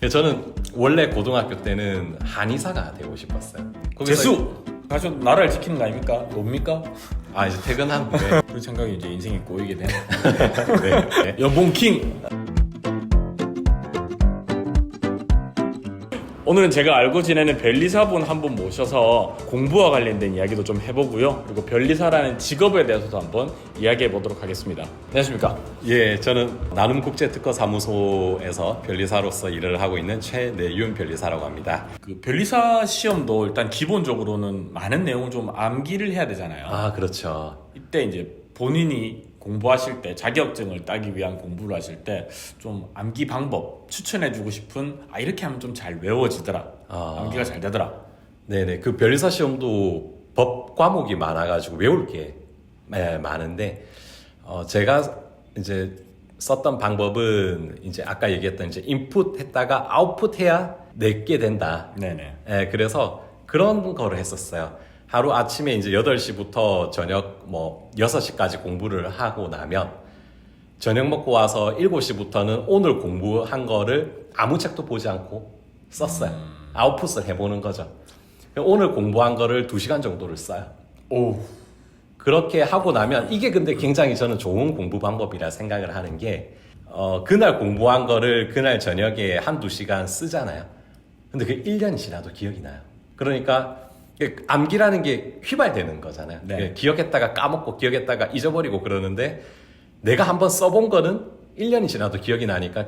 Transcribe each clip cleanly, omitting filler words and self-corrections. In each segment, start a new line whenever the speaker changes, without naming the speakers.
저는 원래 고등학교 때는 한의사가 되고 싶었어요.
재수! 사실 나라를 지키는 거 아닙니까? 뭡니까?
이제 퇴근한 후에
그런 생각이 이제 인생이 꼬이게 되네.
네.
연봉킹! 오늘은 제가 알고 지내는 변리사분 한 분 모셔서 공부와 관련된 이야기도 좀 해보고요. 그리고 변리사라는 직업에 대해서도 한번 이야기해 보도록 하겠습니다. 안녕하십니까?
예, 저는 나눔국제특허사무소에서 변리사로서 일을 하고 있는 최내윤 변리사라고 합니다.
그 변리사 시험도 일단 기본적으로는 많은 내용을 좀 암기를 해야 되잖아요.
그렇죠.
이때 이제 본인이 공부하실 때 자격증을 따기 위한 공부를 하실 때 좀 암기 방법 추천해주고 싶은 이렇게 하면 좀 잘 외워지더라, 암기가 잘 되더라.
네네. 그 변리사 시험도 법 과목이 많아가지고 외울 게 많은데, 제가 이제 썼던 방법은 이제 아까 얘기했던 이제 인풋 했다가 아웃풋 해야 내게 된다.
네네.
그래서 그런 거를 했었어요. 하루 아침에 이제 8시부터 저녁 6시까지 공부를 하고 나면 저녁 먹고 와서 7시부터는 오늘 공부한 거를 아무 책도 보지 않고 썼어요. 아웃풋을 해보는 거죠. 오늘 공부한 거를 2시간 정도를 써요.
오.
그렇게 하고 나면 이게 근데 굉장히 저는 좋은 공부 방법이라 생각을 하는 게 그날 공부한 거를 그날 저녁에 1-2시간 쓰잖아요. 근데 그 1년이 지나도 기억이 나요. 그러니까 암기라는 게 휘발되는 거잖아요.
네.
기억했다가 까먹고 기억했다가 잊어버리고 그러는데 내가 한번 써본 거는 1년이 지나도 기억이 나니까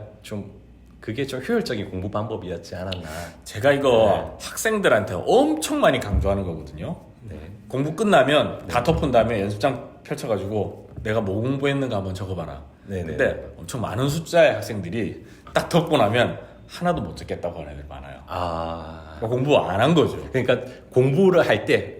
그게 좀 효율적인 공부 방법이었지 않았나.
제가 이거 학생들한테 엄청 많이 강조하는 거거든요.
네.
공부 끝나면 다 덮은 다음에 연습장 펼쳐가지고 내가 뭐 공부했는가 한번 적어봐라.
네네.
근데 엄청 많은 숫자의 학생들이 딱 덮고 나면 하나도 못 적겠다고 하는 애들 많아요. 그러니까 공부 안 한 거죠.
그러니까 공부를 할 때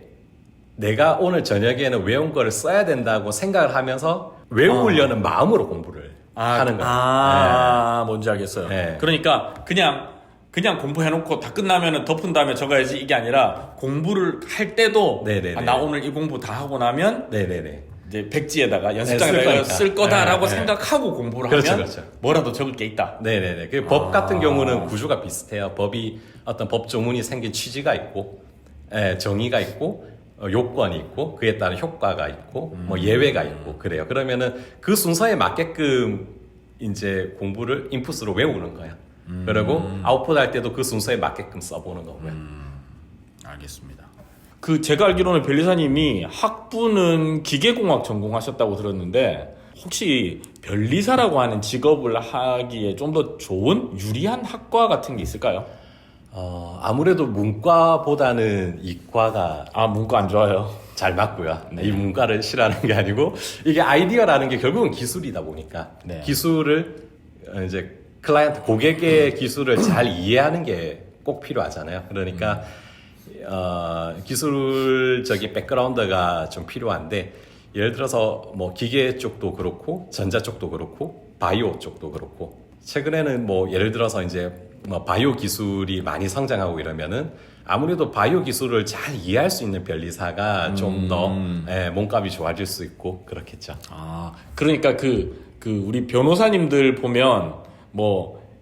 내가 오늘 저녁에는 외운 거를 써야 된다고 생각을 하면서 외우려는 마음으로 공부를 하는 거예요.
뭔지 알겠어요.
네.
그러니까 그냥 공부해놓고 다 끝나면 덮은 다음에 적어야지 이게 아니라 공부를 할 때도
네네네.
나 오늘 이 공부 다 하고 나면
네네네.
이제 백지에다가 연습장에다가 쓸 거다라고 생각하고 공부를
그렇죠,
하면
그렇죠.
뭐라도 적을 게 있다.
네네네. 그 법 같은 경우는 구조가 비슷해요. 법이 어떤 법 조문이 생긴 취지가 있고, 정의가 있고, 요건이 있고, 그에 따른 효과가 있고, 예외가 있고, 그래요. 그러면은 그 순서에 맞게끔 이제 공부를 인풋으로 외우는 거예요. 그리고 아웃풋 할 때도 그 순서에 맞게끔 써보는 거고요.
알겠습니다. 그 제가 알기로는 변리사님이 학부는 기계공학 전공하셨다고 들었는데 혹시 변리사라고 하는 직업을 하기에 좀 더 좋은 유리한 학과 같은 게 있을까요?
아무래도 문과보다는 이과가
문과 안 좋아요.
잘 맞고요.
네.
이 문과를 싫어하는 게 아니고 이게 아이디어라는 게 결국은 기술이다 보니까
네.
기술을 이제 클라이언트 고객의 기술을 잘 이해하는 게 꼭 필요하잖아요. 그러니까 기술적인 백그라운드가 좀 필요한데 예를 들어서 기계 쪽도 그렇고 전자 쪽도 그렇고 바이오 쪽도 그렇고 최근에는 예를 들어서 이제 바이오 기술이 많이 성장하고 이러면은 아무래도 바이오 기술을 잘 이해할 수 있는 변리사가 좀 더 몸값이 좋아질 수 있고 그렇겠죠.
그러니까 우리 변호사님들 보면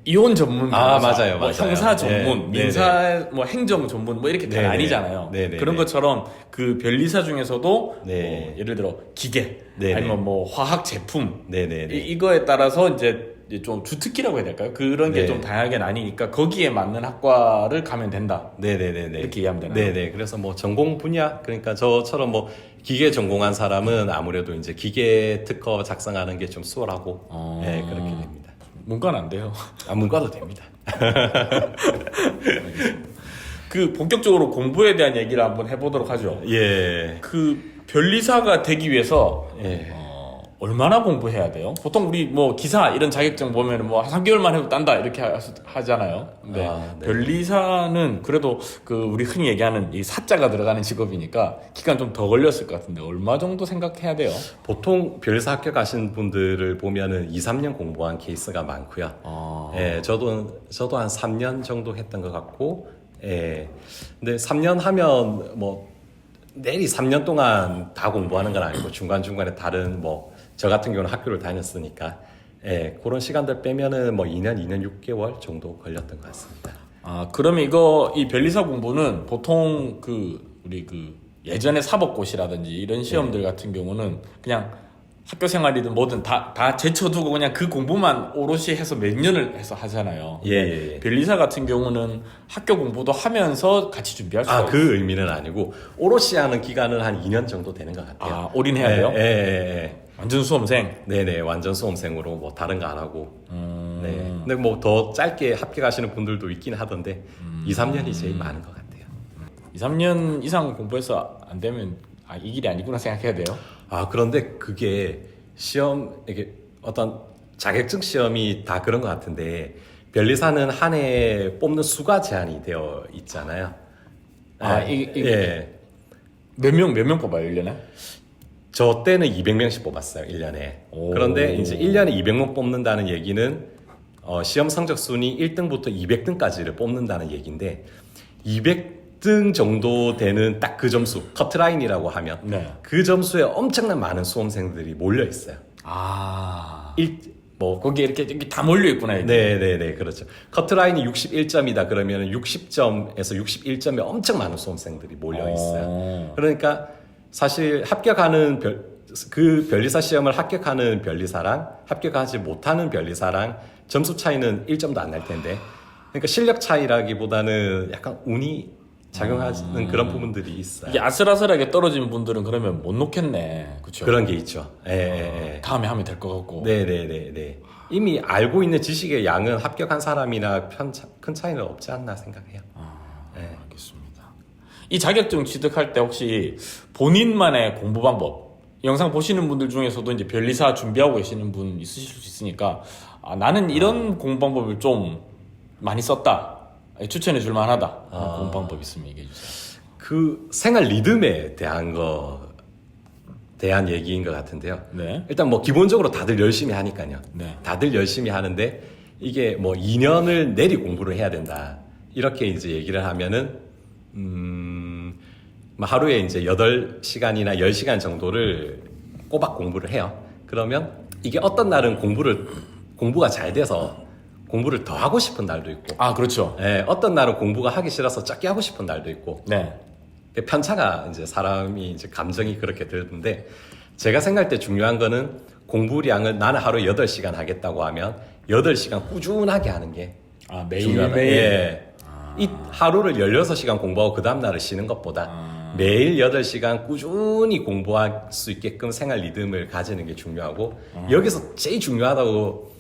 이혼 전문 변호사,
맞아요.
형사 전문,
네,
민사 행정 전문 이렇게 다 나뉘잖아요. 그런 것처럼 그 변리사 중에서도 예를 들어 기계 아니면 화학 제품 이거에 따라서 이제 좀 주특기라고 해야 될까요? 그런 게 좀 다양하게 나뉘니까 거기에 맞는 학과를 가면 된다. 이렇게 이해하면 되나요?
네네. 그래서 전공 분야 그러니까 저처럼 기계 전공한 사람은 아무래도 이제 기계 특허 작성하는 게 좀 수월하고 그렇게 됩니다.
문과는 안 돼요.
문과도 됩니다.
그 본격적으로 공부에 대한 얘기를 한번 해보도록 하죠.
예.
그 변리사가 되기 위해서 얼마나 공부해야 돼요? 보통 우리 기사 이런 자격증 보면 한 3개월만 해도 딴다 이렇게 하잖아요. 근데
네.
변리사는 그래도 우리 흔히 얘기하는 이 사자가 들어가는 직업이니까 기간 좀 더 걸렸을 것 같은데 얼마 정도 생각해야 돼요?
보통 변리사 합격하신 분들을 보면은 2-3년 공부한 케이스가 많고요. 저도 한 3년 정도 했던 것 같고, 근데 3년 하면 내리 3년 동안 다 공부하는 건 아니고 중간중간에 다른 저 같은 경우는 학교를 다녔으니까 예, 그런 시간들 빼면은 뭐 2년, 2년 6개월 정도 걸렸던 것 같습니다.
아, 그러면 이 변리사 공부는 보통 우리 예전에 사법고시라든지 이런 시험들 같은 경우는 그냥 학교 생활이든 뭐든 다 제쳐두고 그냥 그 공부만 오롯이 해서 몇 년을 해서 하잖아요.
예.
변리사 같은 경우는 학교 공부도 하면서 같이 준비할 수가 있어요.
그 의미는 아니고 오롯이 하는 기간은 한 2년 정도 되는 것 같아요.
아, 올인해야 돼요?
예.
완전 수험생?
네네, 완전 수험생으로 뭐 다른 거 안 하고. 네. 근데 뭐 더 짧게 합격하시는 분들도 있긴 하던데 2, 3년이 제일 많은 것 같아요.
2, 3년 이상 공부해서 안 되면 이 길이 아니구나 생각해야 돼요?
그런데 그게 이게 어떤 자격증 시험이 다 그런 것 같은데 변리사는 한 해 뽑는 수가 제한이 되어 있잖아요.
예. 몇 명 뽑아요, 1년에?
저 때는 200명씩 뽑았어요, 1년에. 그런데 이제 1년에 200명 뽑는다는 얘기는 시험 성적 순위 1등부터 200등까지를 뽑는다는 얘기인데 200등 정도 되는 딱 그 점수, 커트라인이라고 하면
네.
그 점수에 엄청난 많은 수험생들이 몰려 있어요.
거기에 이렇게 다 몰려 있구나.
네네네, 그렇죠. 커트라인이 61점이다 그러면 60점에서 61점에 엄청 많은 수험생들이 몰려 있어요. 그러니까 사실 그 변리사 시험을 합격하는 변리사랑 합격하지 못하는 변리사랑 점수 차이는 1점도 안 날 텐데, 그러니까 실력 차이라기보다는 약간 운이 작용하는 그런 부분들이 있어요.
이게 아슬아슬하게 떨어진 분들은 그러면 못 놓겠네, 그렇죠?
그런 게 있죠. 예.
다음에 하면 될 것 같고.
네네네. 이미 알고 있는 지식의 양은 합격한 사람이나 큰 차이는 없지 않나 생각해요.
알겠습니다. 이 자격증 취득할 때 혹시 본인만의 공부 방법, 영상 보시는 분들 중에서도 이제 변리사 준비하고 계시는 분 있으실 수 있으니까 나는 이런 공부 방법을 좀 많이 썼다, 추천해 줄 만하다 공부 방법 있으면 얘기해 주세요.
그 생활 리듬에 대한 얘기인 것 같은데요.
네.
일단 뭐 기본적으로 다들 열심히 하니까요.
네.
다들 열심히 하는데 이게 뭐 2년을 내리 공부를 해야 된다, 이렇게 이제 얘기를 하면은 뭐 하루에 이제 8시간이나 10시간 정도를 꼬박 공부를 해요. 그러면 이게 어떤 날은 공부가 잘 돼서 공부를 더 하고 싶은 날도 있고,
그렇죠.
네, 어떤 날은 공부가 하기 싫어서 적게 하고 싶은 날도 있고,
네.
편차가 이제 사람이 이제 감정이 그렇게 들던데, 제가 생각할 때 중요한 거는 공부량을 나는 하루에 8시간 하겠다고 하면 8시간 꾸준하게 하는 게
매일매일.
예. 이 하루를 16시간 공부하고 그 다음날을 쉬는 것보다 매일 8시간 꾸준히 공부할 수 있게끔 생활 리듬을 가지는 게 중요하고, 여기서 제일 중요하다고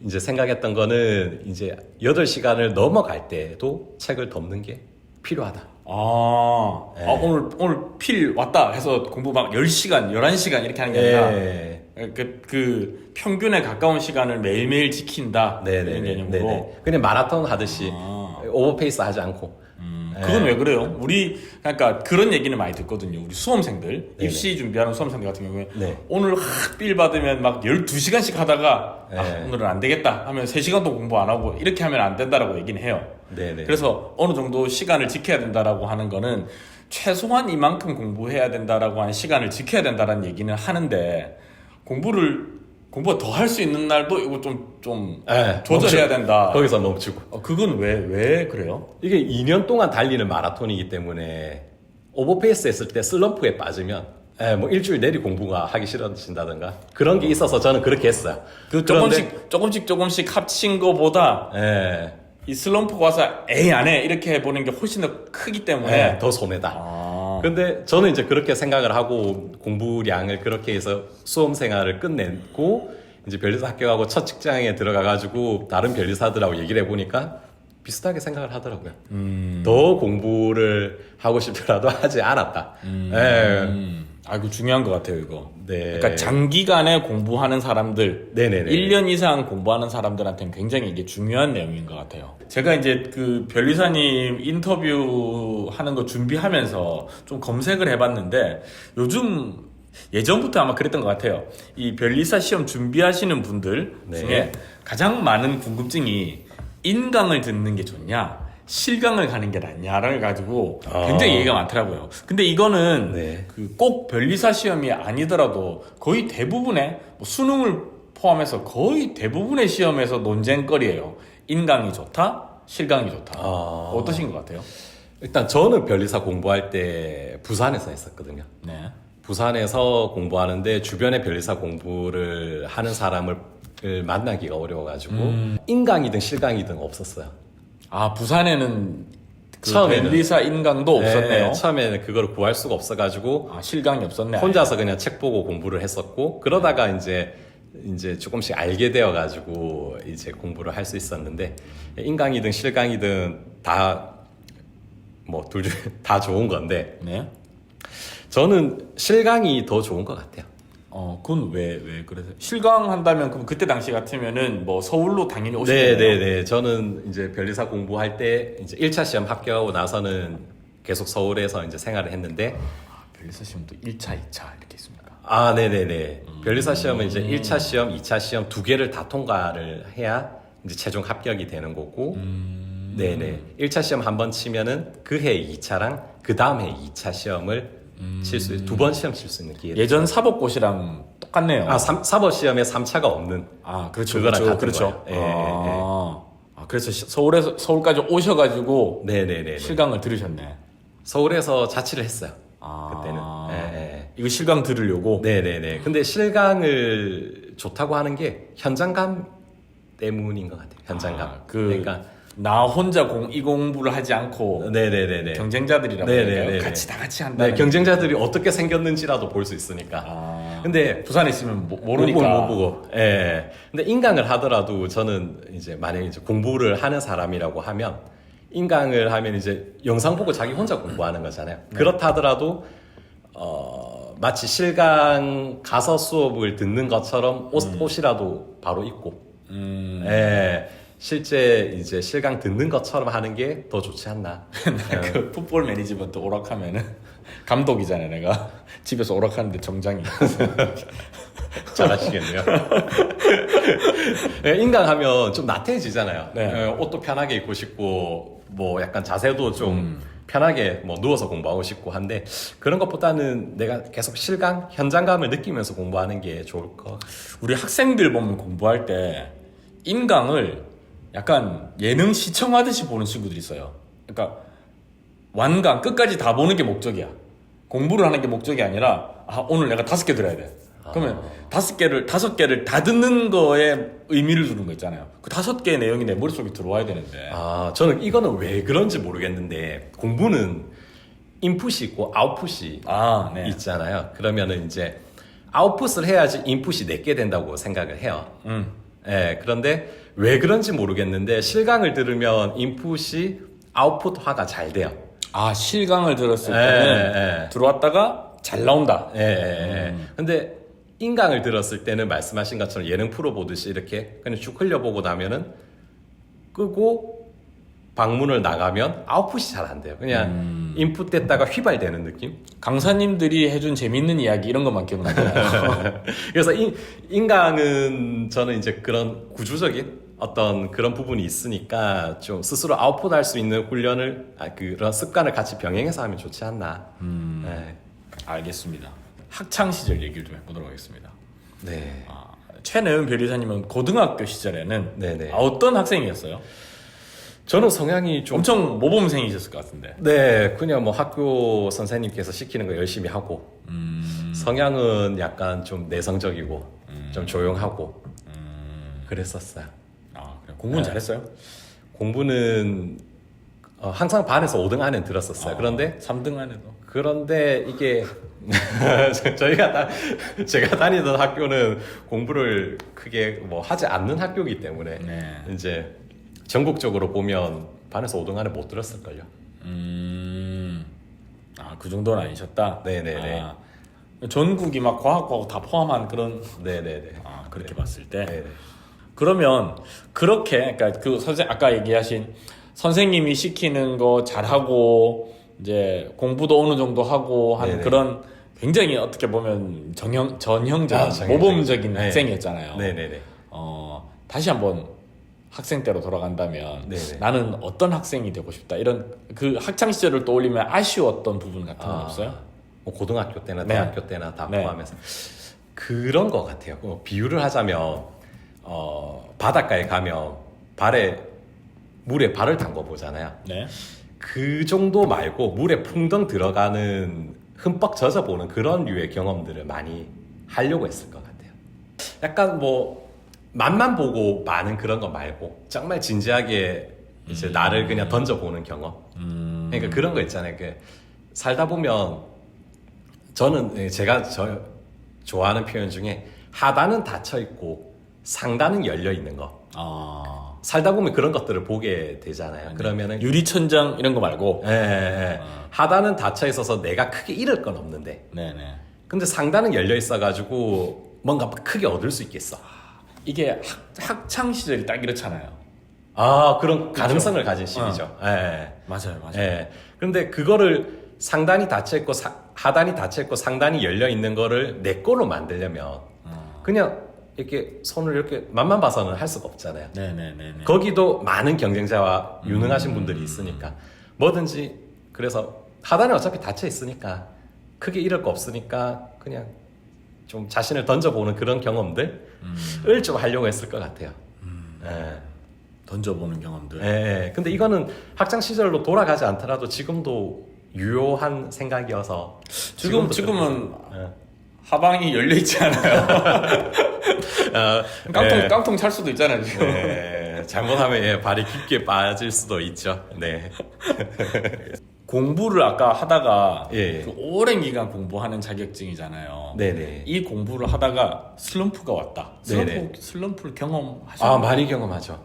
이제 생각했던 거는 이제 8시간을 넘어갈 때도 책을 덮는 게 필요하다.
오늘 필 왔다 해서 공부 막 10시간, 11시간 이렇게 하는 게 아니라 그 평균에 가까운 시간을 매일매일 지킨다. 이런 개념으로.
그냥 마라톤 하듯이 오버페이스 하지 않고.
그건 왜 그래요? 그러니까 그런 얘기는 많이 듣거든요. 우리 수험생들, 입시 준비하는 수험생들 같은 경우에 오늘 필 받으면 막 12시간씩 하다가 오늘은 안 되겠다 하면 3시간도 공부 안 하고 이렇게 하면 안 된다라고 얘기는 해요. 그래서 어느 정도 시간을 지켜야 된다라고 하는 거는 최소한 이만큼 공부해야 된다라고 하는 시간을 지켜야 된다라는 얘기는 하는데, 공부가 더 할 수 있는 날도 이거 좀 조절해야 된다.
거기서 멈추고.
그건 왜 그래요?
이게 2년 동안 달리는 마라톤이기 때문에 오버페이스 했을 때 슬럼프에 빠지면 뭐 일주일 내리 공부가 하기 싫어진다든가 그런 게 있어서 저는 그렇게 했어요.
조금씩 합친 거보다 이 슬럼프가 와서 안 해 이렇게 해보는 게 훨씬 더 크기 때문에
더 손해다. 근데 저는 이제 그렇게 생각을 하고 공부량을 그렇게 해서 수험 생활을 끝냈고 이제 변리사 합격하고 첫 직장에 들어가가지고 다른 변리사들하고 얘기를 해보니까 비슷하게 생각을 하더라고요. 더 공부를 하고 싶더라도 하지 않았다.
이거 중요한 것 같아요, 이거. 그러니까 장기간에 공부하는 사람들, 1년 이상 공부하는 사람들한테는 굉장히 이게 중요한 내용인 것 같아요. 제가 이제 그 변리사님 인터뷰 하는 거 준비하면서 좀 검색을 해봤는데, 요즘 예전부터 아마 그랬던 것 같아요. 이 변리사 시험 준비하시는 분들 중에 가장 많은 궁금증이 인강을 듣는 게 좋냐, 실강을 가는 게 낫냐를 가지고 굉장히 얘기가 많더라고요. 근데 이거는 꼭 변리사 시험이 아니더라도 거의 대부분의 수능을 포함해서 거의 대부분의 시험에서 논쟁거리예요. 인강이 좋다, 실강이 좋다. 어떠신 것 같아요?
일단 저는 변리사 공부할 때 부산에서 했었거든요.
네.
부산에서 공부하는데 주변에 변리사 공부를 하는 사람을 만나기가 어려워가지고 인강이든 실강이든 없었어요.
아, 부산에는 처음에는 변리사 인강도 없었네요.
네, 처음에는 그걸 구할 수가 없어가지고
실강이 없었네.
혼자서 그냥 책 보고 공부를 했었고 그러다가 이제 조금씩 알게 되어가지고 이제 공부를 할 수 있었는데 인강이든 실강이든 다 뭐 둘 중 다 좋은 건데
네.
저는 실강이 더 좋은 것 같아요.
그건 왜 그래서 실강 한다면 그럼 그때 당시 같으면은 뭐 서울로 당연히 오시겠네요.
네네네. 저는 이제 변리사 공부할 때 이제 1차 시험 합격하고 나서는 계속 서울에서 이제 생활을 했는데
변리사 시험도 1차, 2차 이렇게 있습니까?
아, 네네네. 변리사 시험은 이제 1차 시험, 2차 시험 두 개를 다 통과를 해야 이제 최종 합격이 되는 거고 네네. 1차 시험 한 번 치면은 그 해 2차랑 그 다음 해 2차 시험을 두 번 시험 칠 수 있는 기회.
예전 사법고시랑 똑같네요.
사법 시험에 3차가 없는.
그렇죠.
그거랑 같은
그렇죠.
거예요.
그래서 서울까지 오셔가지고
네네네.
실강을 들으셨네.
서울에서 자취를 했어요. 그때는.
이거 실강 들으려고?
네네네. 근데 실강을 좋다고 하는 게 현장감 때문인 것 같아요. 현장감.
그러니까 나 혼자 이 공부를 하지 않고
네네네네.
경쟁자들이라고 할까요? 같이 다 같이 한다.
네, 경쟁자들이 어떻게 생겼는지라도 볼 수 있으니까. 근데
부산에 있으면 모르니까
못 보고. 예. 근데 인강을 하더라도 저는 이제 만약에 이제 공부를 하는 사람이라고 하면 인강을 하면 이제 영상 보고 자기 혼자 공부하는 거잖아요. 네. 그렇다 하더라도 마치 실강 가서 수업을 듣는 것처럼 옷이라도 바로 입고. 예. 실제 이제 실강 듣는 것처럼 하는 게 더 좋지 않나.
그 풋볼 매니지먼트 오락하면은 감독이잖아요. 내가 집에서 오락하는데 정장이
잘하시겠네요. 네, 인강하면 좀 나태해지잖아요.
네.
옷도 편하게 입고 싶고 뭐 약간 자세도 좀 편하게 뭐 누워서 공부하고 싶고 한데 그런 것보다는 내가 계속 실강, 현장감을 느끼면서 공부하는 게 좋을 것 같아요.
우리 학생들 보면 공부할 때 인강을 약간 예능 시청하듯이 보는 친구들이 있어요. 그러니까 완강 끝까지 다 보는 게 목적이야. 공부를 하는 게 목적이 아니라 오늘 내가 5개 들어야 돼. 그러면 5개를 다 듣는 거에 의미를 두는 거 있잖아요. 그 5개의 내용이 내 머릿속에 들어와야 되는데.
저는 이거는 왜 그런지 모르겠는데 공부는 인풋이 있고 아웃풋이
네.
있잖아요. 그러면은 이제 아웃풋을 해야지 인풋이 내게 된다고 생각을 해요. 예, 그런데 왜 그런지 모르겠는데 실강을 들으면 인풋이 아웃풋화가 잘 돼요.
실강을 들었을 때는 들어왔다가 잘 나온다.
근데 인강을 들었을 때는 말씀하신 것처럼 예능 프로 보듯이 이렇게 그냥 쭉 흘려보고 나면은 끄고 방문을 나가면 아웃풋이 잘 안 돼요. 그냥 인풋 됐다가 휘발되는 느낌?
강사님들이 해준 재밌는 이야기 이런 것만 기억나잖아요.
그래서 인강은 저는 이제 그런 구조적인 어떤 그런 부분이 있으니까 좀 스스로 아웃풋할 수 있는 훈련을 그런 습관을 같이 병행해서 하면 좋지 않나. 네.
알겠습니다. 학창 시절 얘기를 좀 해보도록 하겠습니다.
네.
최내은 변리사님은 고등학교 시절에는
네네.
어떤 학생이었어요?
저는 성향이 좀
엄청 모범생이셨을 것 같은데.
네, 그냥 뭐 학교 선생님께서 시키는 거 열심히 하고 성향은 약간 좀 내성적이고 좀 조용하고 그랬었어요.
그래. 공부는 잘했어요?
공부는 항상 반에서 5등 안에 들었었어요. 그런데
3등 안에도.
그런데 이게 제가 다니던 학교는 공부를 크게 뭐 하지 않는 학교이기 때문에 이제 전국적으로 보면 반에서 5등 안에 못 들었을걸요.
그 정도는 아니셨다?
네네네.
전국이 막 과학과고 다 포함한 그런.
네네네.
그렇게 봤을 때.
네네.
그러면 그렇게 그러니까 아까 얘기하신 선생님이 시키는 거 잘하고 이제 공부도 어느 정도 하고 한
네네.
그런 굉장히 어떻게 보면 전형적인 모범적인 학생이었잖아요.
네네네.
다시 한번 학생 때로 돌아간다면
네네.
나는 어떤 학생이 되고 싶다 이런 그 학창 시절을 떠올리면 아쉬웠던 부분 같은 건 없어요?
뭐 고등학교 때나 대학교 때나 다 포함해서 그런 것 같아요. 비유를 하자면 바닷가에 가면 물에 발을 담궈 보잖아요.
네.
그 정도 말고 물에 풍덩 들어가는 흠뻑 젖어보는 그런 류의 경험들을 많이 하려고 했을 것 같아요. 약간 뭐 맛만 보고 많은 그런 거 말고 정말 진지하게 이제 나를 그냥 던져보는 경험. 그러니까 그런 거 있잖아요. 살다 보면 저는 제가 좋아하는 표현 중에 하단은 닫혀 있고 상단은 열려 있는 거. 살다 보면 그런 것들을 보게 되잖아요.
네.
그러면은
유리천장 이런 거 말고.
예. 하단은 닫혀 있어서 내가 크게 잃을 건 없는데.
네네.
근데 상단은 열려 있어가지고 뭔가 크게 얻을 수 있겠어.
이게 학창 시절이 딱 이렇잖아요.
그런 가능성을 가진 시기죠. 예.
맞아요.
예. 그런데 그거를 상단이 닫혀 있고 하단이 닫혀 있고 상단이 열려 있는 거를 내 거로 만들려면 그냥 이렇게 손을 이렇게 맛만 봐서는 할 수가 없잖아요.
네네네.
거기도 많은 경쟁자와 유능하신 분들이 있으니까 뭐든지 그래서 하단에 어차피 닫혀 있으니까 크게 잃을 거 없으니까 그냥 좀 자신을 던져보는 그런 경험들을 좀 하려고 했을 것 같아요. 예.
던져보는 경험들.
예. 근데 이거는 학창 시절로 돌아가지 않더라도 지금도 유효한 생각이어서
지금은 하방이 열려 있지 않아요. 깡통 찰 수도 있잖아요. 지금.
네, 잘못하면 발이 깊게 빠질 수도 있죠. 네.
공부를 아까 하다가 그 오랜 기간 공부하는 자격증이잖아요.
네네.
이 공부를 하다가 슬럼프가 왔다. 슬럼프를 경험하셨나요?
많이 경험하죠.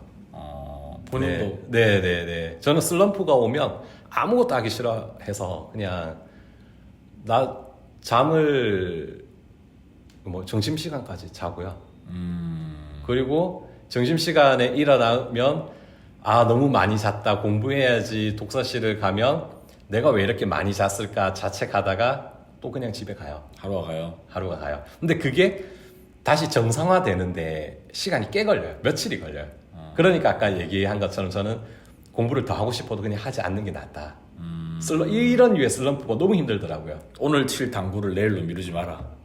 본인도.
네네네. 저는 슬럼프가 오면 아무것도 하기 싫어해서 그냥 나 잠을 점심시간까지 자고요. 그리고 점심시간에 일어나면 너무 많이 잤다, 공부해야지, 독서실을 가면 내가 왜 이렇게 많이 잤을까 자책하다가 또 그냥 집에 가요. 하루가 가요. 근데 그게 다시 정상화되는데 시간이 꽤 걸려요. 며칠이 걸려요. 그러니까 아까 얘기한 것처럼 저는 공부를 더 하고 싶어도 그냥 하지 않는 게 낫다. 이런 류의 슬럼프가 너무 힘들더라고요.
오늘 칠 당구를 내일로 미루지 마라.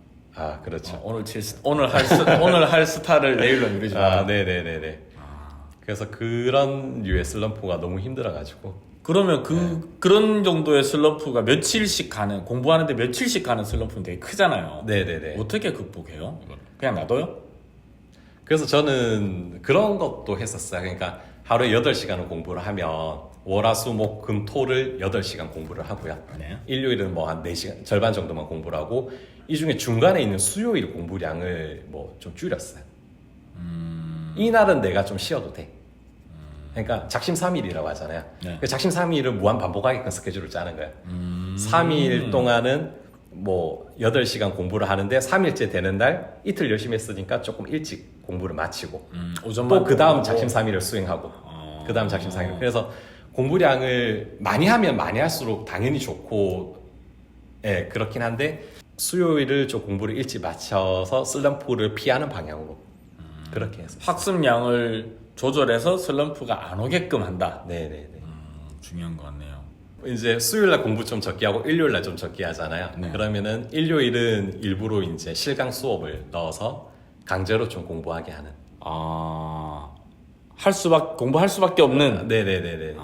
그렇죠.
오늘 할 스타를 내일로 미루지 마라.
네네네네. 그래서 그런 류의 슬럼프가 너무 힘들어가지고.
그러면 그런 정도의 슬럼프가 공부하는데 며칠씩 가는 슬럼프는 되게 크잖아요.
네네네.
어떻게 극복해요? 그냥 놔둬요?
그래서 저는 그런 것도 했었어요. 그러니까 하루에 8시간을 공부를 하면 월화수목금토를 8시간 공부를 하고요.
네.
일요일은 한 4시간 절반 정도만 공부를 하고 이 중에 중간에 있는 수요일 공부량을 좀 줄였어요. 이날은 내가 좀 쉬어도 돼. 그러니까 작심삼일이라고 하잖아요.
네.
그 작심삼일을 무한 반복하게끔 스케줄을 짜는 거예요. 3일 동안은 8시간 공부를 하는데 3일째 되는 날 이틀 열심히 했으니까 조금 일찍 공부를 마치고 또 그 다음 작심삼일을 수행하고 그 다음 작심삼일. 그래서 공부량을 많이 하면 많이 할수록 당연히 좋고 그렇긴 한데 수요일을 좀 공부를 일찍 마쳐서 슬럼프를 피하는 방향으로 그렇게 했어요.
학습량을 조절해서 슬럼프가 안 오게끔 한다.
네네네.
중요한 것 같네요.
이제 수요일날 공부 좀 적게 하고 일요일날 좀 적게 하잖아요.
네.
그러면은 일요일은 일부러 이제 실강 수업을 넣어서 강제로 좀 공부하게 하는.
공부할 수밖에 없는.
네네네네.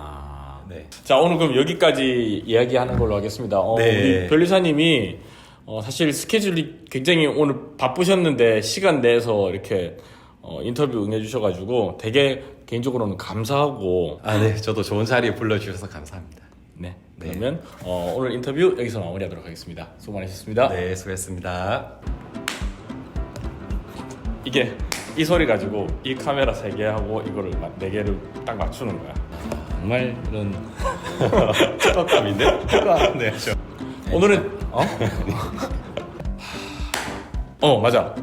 네.
자, 오늘 그럼 여기까지 이야기하는 걸로 하겠습니다.
네.
우리 변리사님이 사실 스케줄이 굉장히 오늘 바쁘셨는데 시간 내서 이렇게 인터뷰 응해주셔가지고 되게 개인적으로는 감사하고.
네. 저도 좋은 자리에 불러주셔서 감사합니다.
네. 그러면 오늘 인터뷰 여기서 마무리하도록 하겠습니다. 수고 많으셨습니다.
네, 수고했습니다.
이 소리 가지고 이 카메라 3개 하고 이거를 4개를 딱 맞추는 거야. 정말 이런
특허감인데?
오늘은 맞아.